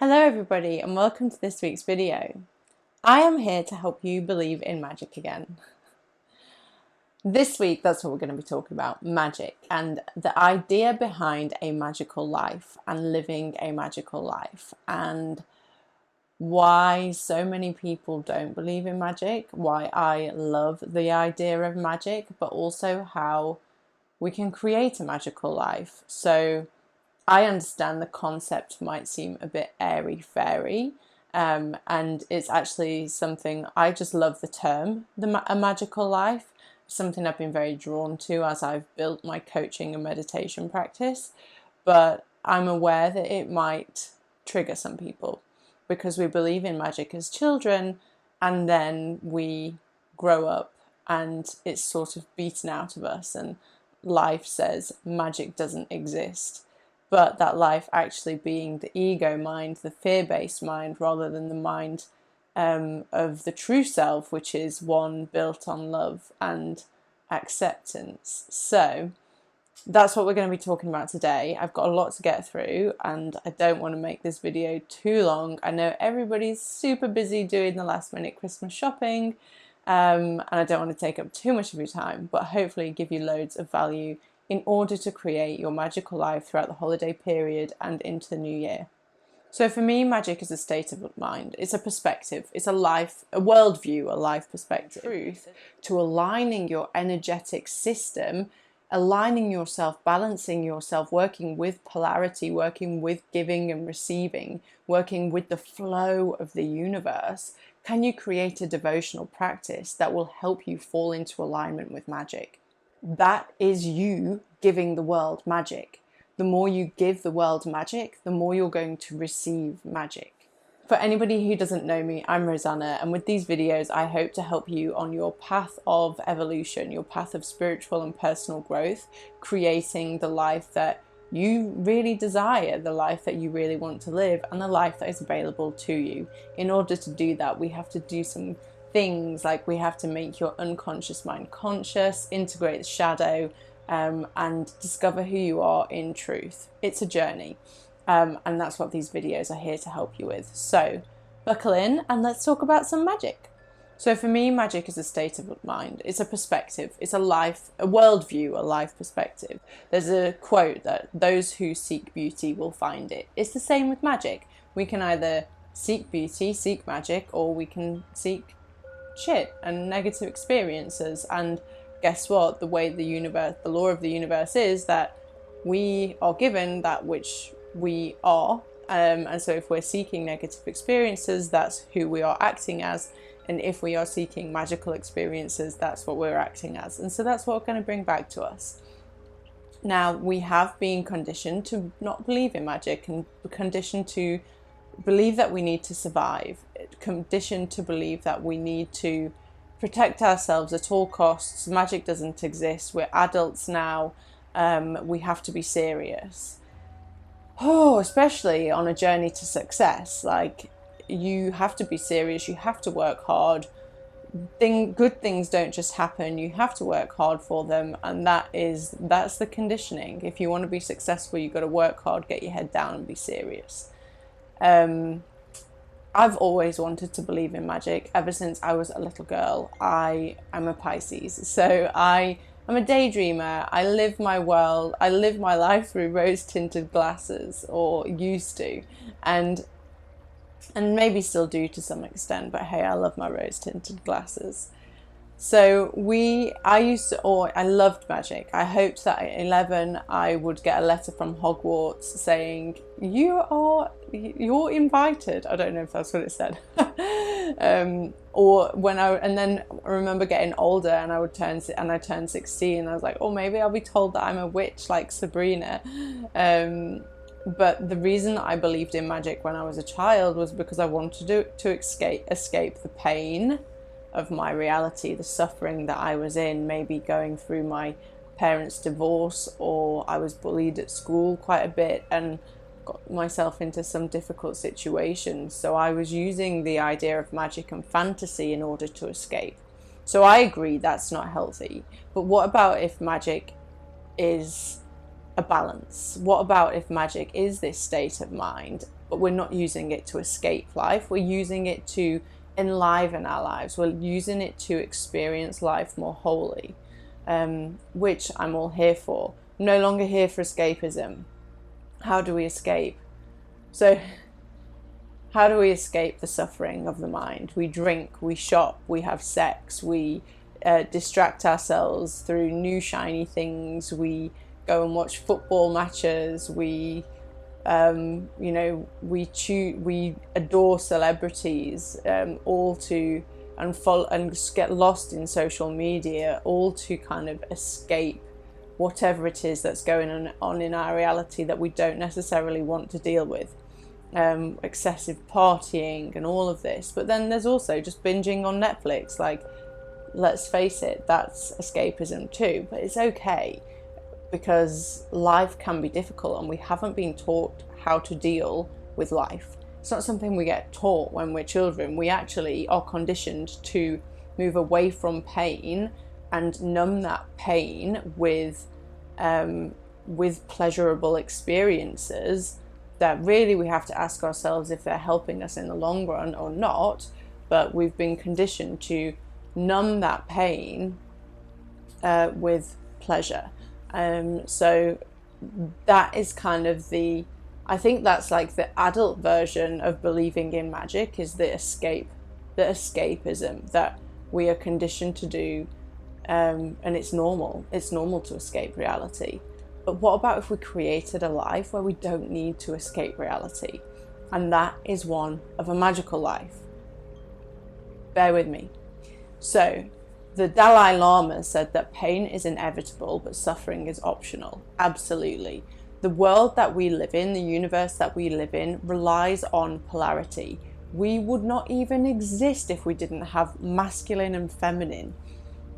Hello everybody and welcome to this week's video. I am here to help you believe in magic again. This week that's what we're going to be talking about, magic, and the idea behind a magical life and living a magical life, and why so many people don't believe in magic, why I love the idea of magic, but also how we can create a magical life. So I understand the concept might seem a bit airy-fairy, and it's actually something, I just love the term, a magical life, something I've been very drawn to as I've built my coaching and meditation practice, but I'm aware that it might trigger some people because we believe in magic as children and then we grow up and it's sort of beaten out of us and life says magic doesn't exist. But that life actually being the ego mind, the fear-based mind, rather than the mind of the true self, which is one built on love and acceptance. So that's what we're going to be talking about today. I've got a lot to get through and I don't want to make this video too long. I know everybody's super busy doing the last minute Christmas shopping, and I don't want to take up too much of your time, but hopefully give you loads of value in order to create your magical life throughout the holiday period and into the new year. So for me, magic is a state of mind. It's a perspective. It's a life, a worldview, a life perspective. Truth to aligning your energetic system, aligning yourself, balancing yourself, working with polarity, working with giving and receiving, working with the flow of the universe. Can you create a devotional practice that will help you fall into alignment with magic? That is you giving the world magic. The more you give the world magic, the more you're going to receive magic. For anybody who doesn't know me, I'm Roseanna, and with these videos I hope to help you on your path of evolution, your path of spiritual and personal growth, creating the life that you really desire, the life that you really want to live, and the life that is available to you. In order to do that, we have to do some things like we have to make your unconscious mind conscious, integrate the shadow, and discover who you are in truth. It's a journey, and that's what these videos are here to help you with. So buckle in and let's talk about some magic. So for me, magic is a state of mind. It's a perspective. It's a life, a worldview, a life perspective. There's a quote that those who seek beauty will find it. It's the same with magic. We can either seek beauty, seek magic, or we can seek shit and negative experiences. And guess what? The way the universe, the law of the universe is that we are given that which we are, and so if we're seeking negative experiences, that's who we are acting as, and if we are seeking magical experiences, that's what we're acting as. And so that's what we're going to bring back to us. Now, we have been conditioned to not believe in magic and conditioned to believe that we need to survive, conditioned to believe that we need to protect ourselves at all costs. Magic doesn't exist. We're adults now. We have to be serious. Oh, especially on a journey to success. Like, you have to be serious. You have to work hard. Good things don't just happen. You have to work hard for them, and that's the conditioning. If you want to be successful, you've got to work hard, get your head down, and be serious. I've always wanted to believe in magic ever since I was a little girl. I am a Pisces, so I'm a daydreamer. I live my life through rose-tinted glasses, or used to, and maybe still do to some extent, but hey, I love my rose-tinted glasses. So I loved magic. I hoped that at 11 I would get a letter from Hogwarts saying, you're invited. I don't know if that's what it said. And then I remember getting older and I turned 16 and I was like, oh, maybe I'll be told that I'm a witch like Sabrina. But the reason that I believed in magic when I was a child was because I wanted to escape the pain of my reality, the suffering that I was in, maybe going through my parents' divorce, or I was bullied at school quite a bit and got myself into some difficult situations. So I was using the idea of magic and fantasy in order to escape. So I agree that's not healthy. But what about if magic is a balance? What about if magic is this state of mind, but we're not using it to escape life. We're using it to enliven our lives. We're using it to experience life more wholly, which I'm all here for. I'm no longer here for escapism. How do we escape? So how do we escape the suffering of the mind? We drink, we shop, we have sex, we distract ourselves through new shiny things, we go and watch football matches, we we adore celebrities, all to and just get lost in social media, all to kind of escape whatever it is that's going on in our reality that we don't necessarily want to deal with. Excessive partying and all of this. But then there's also just binging on Netflix. Like, let's face it, that's escapism too. But it's okay, because life can be difficult and we haven't been taught how to deal with life. It's not something we get taught when we're children. We actually are conditioned to move away from pain and numb that pain with pleasurable experiences that really we have to ask ourselves if they're helping us in the long run or not. But we've been conditioned to numb that pain with pleasure. So that is kind of I think that's like the adult version of believing in magic, is the escapism that we are conditioned to do. And it's normal to escape reality. But what about if we created a life where we don't need to escape reality? And that is one of a magical life. Bear with me. So, the Dalai Lama said that pain is inevitable, but suffering is optional. Absolutely. The world that we live in, the universe that we live in, relies on polarity. We would not even exist if we didn't have masculine and feminine.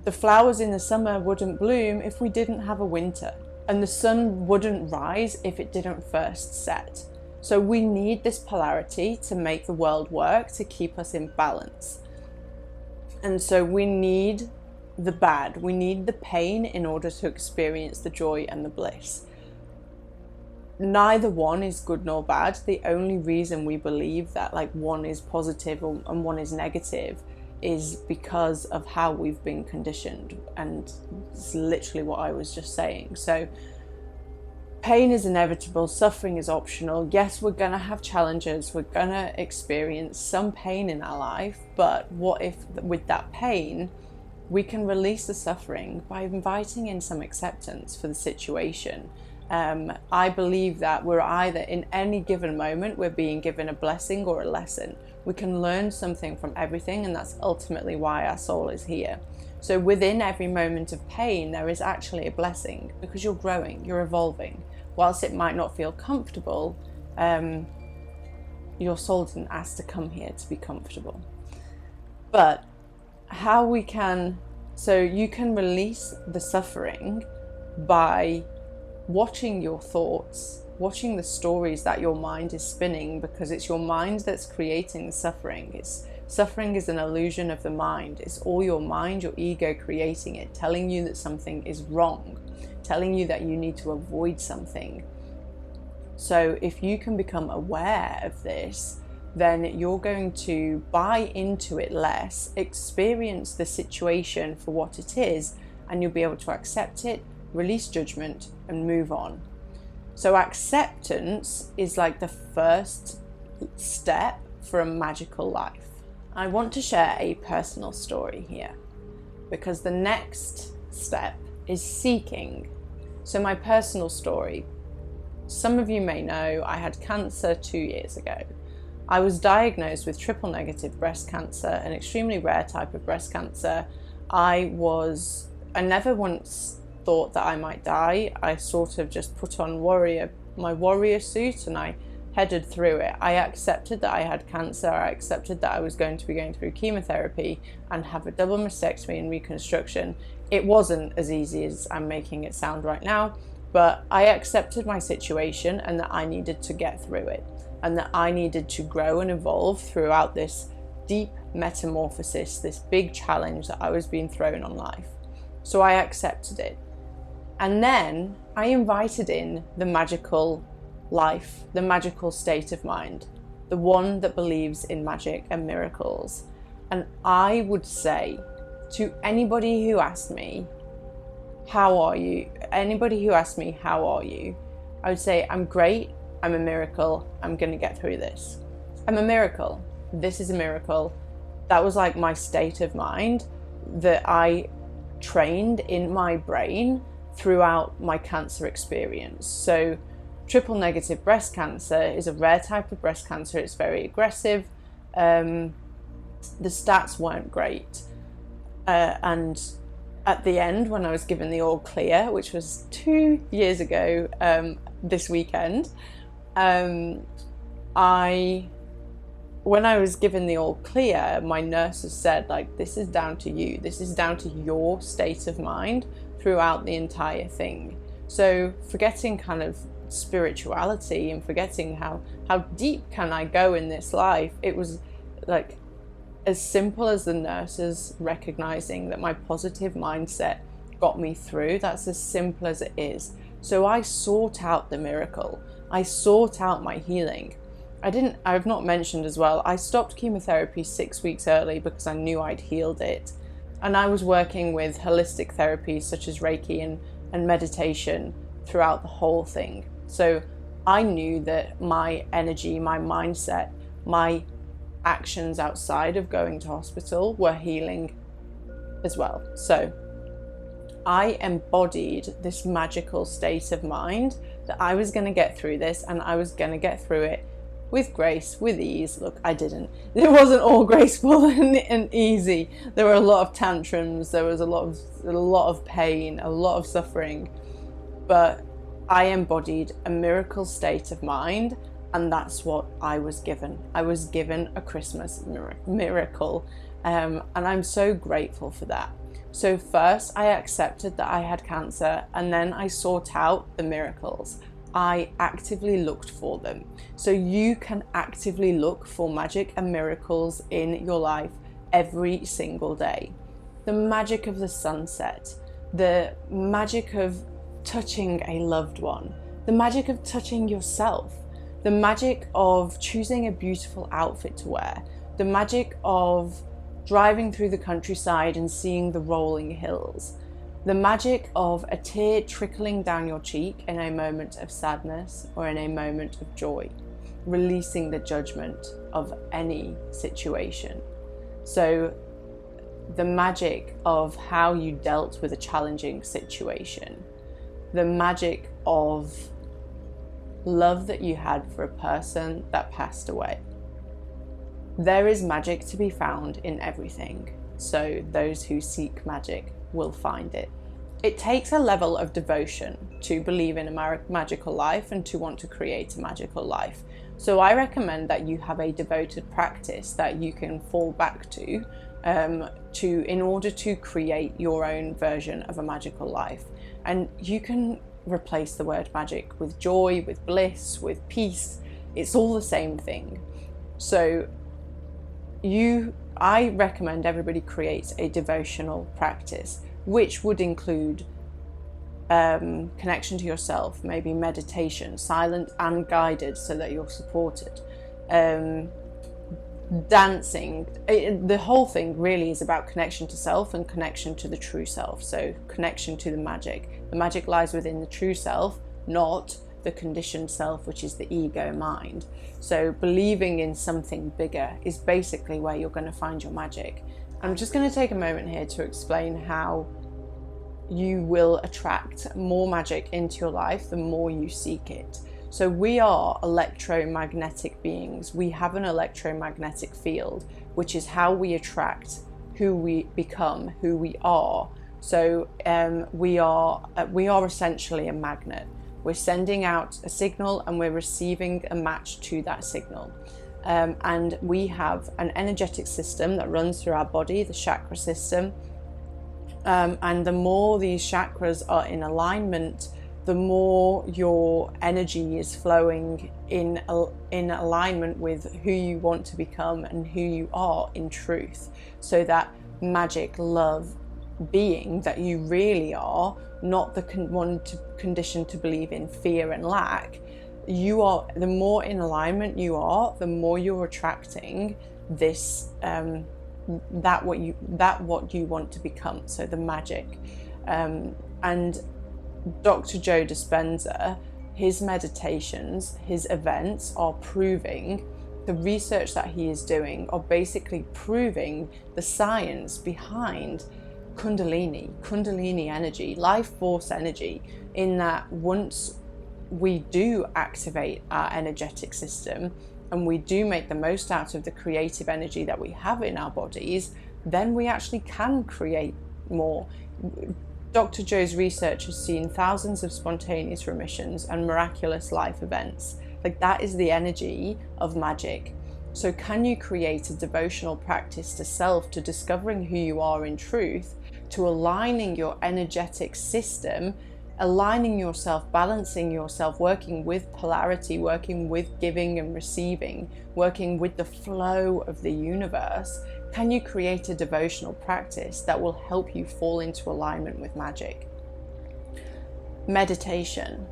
The flowers in the summer wouldn't bloom if we didn't have a winter. And the sun wouldn't rise if it didn't first set. So we need this polarity to make the world work, to keep us in balance. And so we need the bad, we need the pain in order to experience the joy and the bliss. Neither one is good nor bad. The only reason we believe that like one is positive and one is negative is because of how we've been conditioned. And it's literally what I was just saying. So pain is inevitable, suffering is optional. Yes, we're gonna have challenges, we're gonna experience some pain in our life, but what if with that pain we can release the suffering by inviting in some acceptance for the situation? I believe that we're either, in any given moment, we're being given a blessing or a lesson. We can learn something from everything, and that's ultimately why our soul is here. So within every moment of pain, there is actually a blessing, because you're growing, you're evolving. Whilst it might not feel comfortable, your soul didn't ask to come here to be comfortable. But so you can release the suffering by watching your thoughts, watching the stories that your mind is spinning, because it's your mind that's creating the suffering. Suffering is an illusion of the mind. It's all your mind, your ego creating it, telling you that something is wrong, telling you that you need to avoid something. So if you can become aware of this, then you're going to buy into it less, experience the situation for what it is, and you'll be able to accept it, release judgment, and move on. So acceptance is like the first step for a magical life. I want to share a personal story here, because the next step is seeking. So my personal story, some of you may know I had cancer 2 years ago. I was diagnosed with triple negative breast cancer, an extremely rare type of breast cancer. I never once thought that I might die. I sort of just put on my warrior suit and I headed through it. I accepted that I had cancer. I accepted that I was going to be going through chemotherapy and have a double mastectomy and reconstruction. It wasn't as easy as I'm making it sound right now, but I accepted my situation and that I needed to get through it, and that I needed to grow and evolve throughout this deep metamorphosis, this big challenge that I was being thrown on life. So I accepted it. And then I invited in the magical life, the magical state of mind, the one that believes in magic and miracles. And I would say to anybody who asked me, how are you? Anybody who asked me, how are you? I would say, I'm great. I'm a miracle. I'm going to get through this. I'm a miracle. This is a miracle. That was like my state of mind that I trained in my brain throughout my cancer experience. So triple negative breast cancer is a rare type of breast cancer. It's very aggressive. The stats weren't great. And at the end, when I was given the all clear, which was 2 years ago this weekend, when I was given the all clear, my nurses said, like, this is down to you. This is down to your state of mind throughout the entire thing. So forgetting kind of spirituality and forgetting how deep can I go in this life, it was like as simple as the nurses recognizing that my positive mindset got me through. That's as simple as it is. So I sought out the miracle. I sought out my healing. I've not mentioned as well, I stopped chemotherapy 6 weeks early because I knew I'd healed it. And I was working with holistic therapies such as Reiki and meditation throughout the whole thing. So I knew that my energy, my mindset, my actions outside of going to hospital were healing as well. So I embodied this magical state of mind that I was going to get through this, and I was going to get through it with grace, with ease. Look, I didn't. It wasn't all graceful and easy. There were a lot of tantrums. There was a lot of pain, a lot of suffering. But I embodied a miracle state of mind, and that's what I was given. I was given a Christmas miracle, and I'm so grateful for that. So first, I accepted that I had cancer, and then I sought out the miracles. I actively looked for them. So you can actively look for magic and miracles in your life every single day. The magic of the sunset, the magic of touching a loved one, the magic of touching yourself, the magic of choosing a beautiful outfit to wear, the magic of driving through the countryside and seeing the rolling hills, the magic of a tear trickling down your cheek in a moment of sadness or in a moment of joy, releasing the judgment of any situation. So the magic of how you dealt with a challenging situation, the magic of love that you had for a person that passed away. There is magic to be found in everything, so those who seek magic will find it. It takes a level of devotion to believe in a magical life and to want to create a magical life. So I recommend that you have a devoted practice that you can fall back to in order to create your own version of a magical life. And you can replace the word magic with joy, with bliss, with peace. It's all the same thing. So I recommend everybody creates a devotional practice, which would include connection to yourself, maybe meditation, silent and guided so that you're supported, dancing. The whole thing really is about connection to self and connection to the true self. So connection to the magic. The magic lies within the true self, not the conditioned self, which is the ego mind. So believing in something bigger is basically where you're going to find your magic. I'm just going to take a moment here to explain how you will attract more magic into your life the more you seek it. So we are electromagnetic beings. We have an electromagnetic field, which is how we attract who we become, who we are. So we are essentially a magnet. We're sending out a signal and we're receiving a match to that signal. And we have an energetic system that runs through our body, the chakra system. And the more these chakras are in alignment, the more your energy is flowing in alignment with who you want to become and who you are in truth. So that magic, love, being that you really are, not the one conditioned to believe in fear and lack, the more in alignment you are, the more you're attracting this that what you want to become. So the magic. And Dr. Joe Dispenza, his meditations, his events are proving, the research that he is doing are basically proving the science behind Kundalini energy, life force energy, in that once we do activate our energetic system and we do make the most out of the creative energy that we have in our bodies, then we actually can create more. Dr. Joe's research has seen thousands of spontaneous remissions and miraculous life events. Like, that is the energy of magic. So can you create a devotional practice to self, to discovering who you are in truth, to aligning your energetic system, aligning yourself, balancing yourself, working with polarity, working with giving and receiving, working with the flow of the universe? Can you create a devotional practice that will help you fall into alignment with magic? Meditation,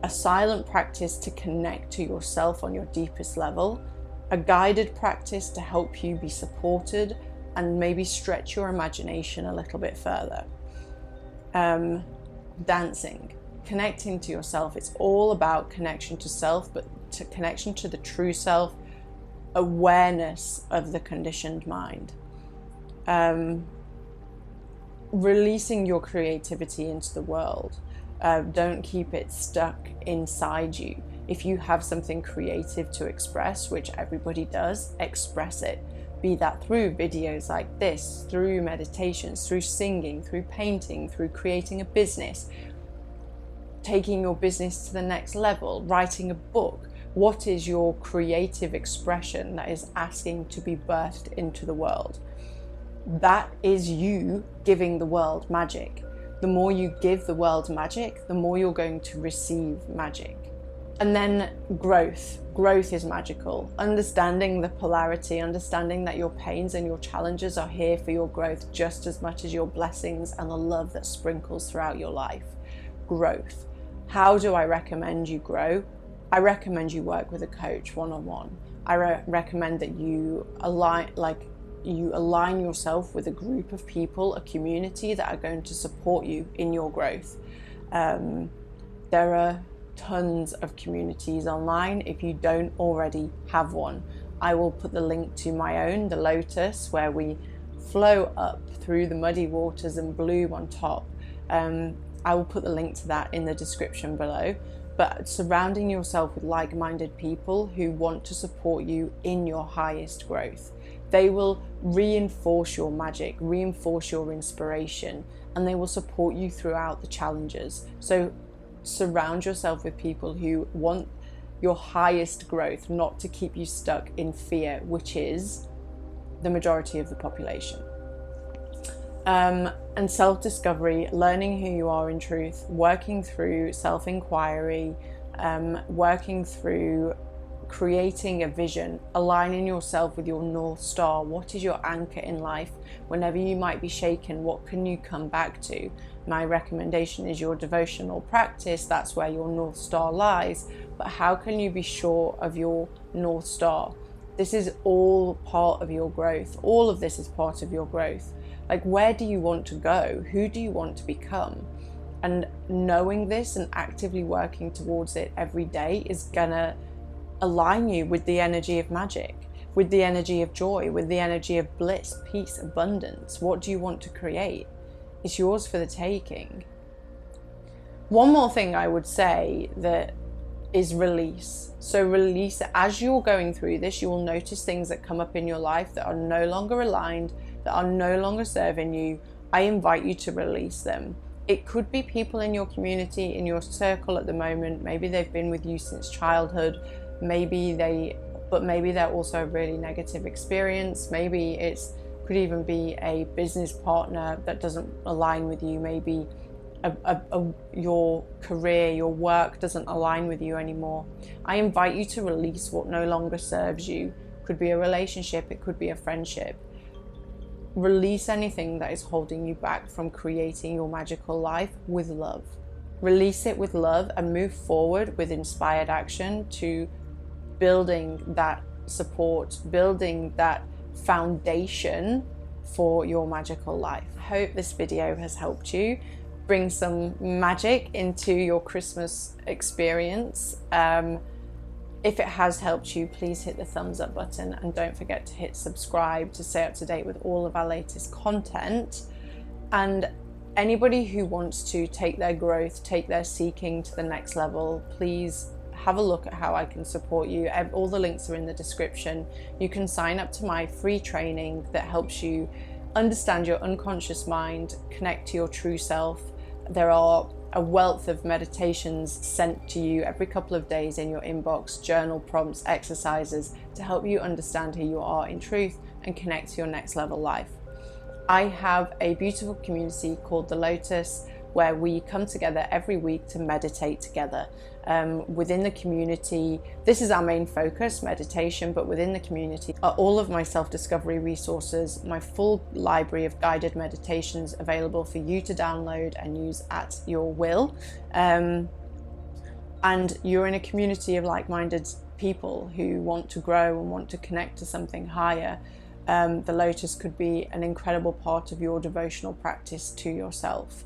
a silent practice to connect to yourself on your deepest level, a guided practice to help you be supported and maybe stretch your imagination a little bit further. Dancing, connecting to yourself. It's all about connection to self, but to connection to the true self, awareness of the conditioned mind. Releasing your creativity into the world. Don't keep it stuck inside you. If you have something creative to express, which everybody does, express it. Be that through videos like this, through meditations, through singing, through painting, through creating a business, taking your business to the next level, writing a book. What is your creative expression that is asking to be birthed into the world? That is you giving the world magic. The more you give the world magic, the more you're going to receive magic. And then growth. Growth is magical. Understanding the polarity, understanding that your pains and your challenges are here for your growth just as much as your blessings and the love that sprinkles throughout your life. Growth. How do I recommend you grow? I recommend you work with a coach one-on-one. I recommend that you align yourself with a group of people, a community that are going to support you in your growth. There are tons of communities online. If you don't already have one, I will put the link to my own, the Lotus, where we flow up through the muddy waters and bloom on top. I will put the link to that in the description below. But surrounding yourself with like-minded people who want to support you in your highest growth. They will reinforce your magic, reinforce your inspiration, and they will support you throughout the challenges. So surround yourself with people who want your highest growth, not to keep you stuck in fear, which is the majority of the population. And self-discovery, learning who you are in truth, working through self-inquiry, working through creating a vision, aligning yourself with your North Star. What is your anchor in life? Whenever you might be shaken, what can you come back to? My recommendation is your devotional practice. That's where your North Star lies. But how can you be sure of your North Star? This is all part of your growth. All of this is part of your growth. Like, where do you want to go? Who do you want to become? And knowing this and actively working towards it every day is gonna align you with the energy of magic, with the energy of joy, with the energy of bliss, peace, abundance. What do you want to create? It's yours for the taking. One more thing I would say that is release. So release. As you're going through this, you will notice things that come up in your life that are no longer aligned, that are no longer serving you. I invite you to release them. It could be people in your community, in your circle at the moment. Maybe they've been with you since childhood. Maybe they're also a really negative experience. Maybe could even be a business partner that doesn't align with you. Maybe your career, your work doesn't align with you anymore. I invite you to release what no longer serves you. It could be a relationship, it could be a friendship. Release anything that is holding you back from creating your magical life with love. release it with love, and move forward with inspired action to building that support, building that foundation for your magical life. I hope this video has helped you bring some magic into your Christmas experience. If it has helped you, please hit the thumbs up button, and don't forget to hit subscribe to stay up to date with all of our latest content. And anybody who wants to take their growth, take their seeking to the next level, please have a look at how I can support you. All the links are in the description. You can sign up to my free training that helps you understand your unconscious mind, connect to your true self. There are a wealth of meditations sent to you every couple of days in your inbox, journal prompts, exercises to help you understand who you are in truth and connect to your next level life. I have a beautiful community called The Lotus, where we come together every week to meditate together. Within the community, this is our main focus, meditation, but within the community are all of my self-discovery resources, my full library of guided meditations available for you to download and use at your will. And you're in a community of like-minded people who want to grow and want to connect to something higher. The Lotus could be an incredible part of your devotional practice to yourself.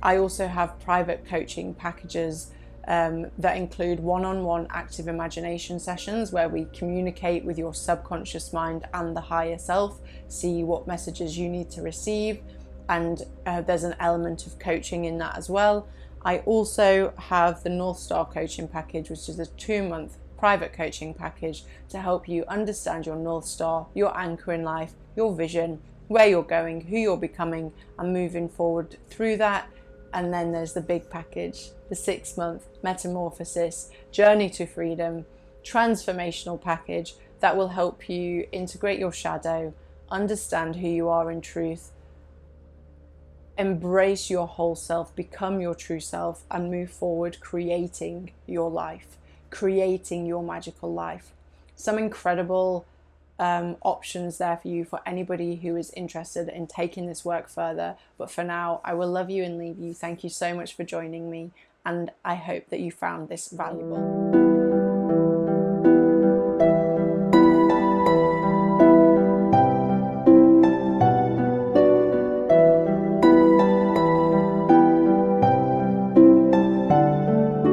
I also have private coaching packages that include one-on-one active imagination sessions where we communicate with your subconscious mind and the higher self, see what messages you need to receive, and there's an element of coaching in that as well. I also have the North Star coaching package, which is a 2-month private coaching package to help you understand your North Star, your anchor in life, your vision, where you're going, who you're becoming, and moving forward through that. And then there's the big package, the 6-month metamorphosis, journey to freedom, transformational package that will help you integrate your shadow, understand who you are in truth, embrace your whole self, become your true self, and move forward creating your life, creating your magical life. Some incredible options there for you, for anybody who is interested in taking this work further. But for now, I will love you and leave you. Thank you so much for joining me, and I hope that you found this valuable.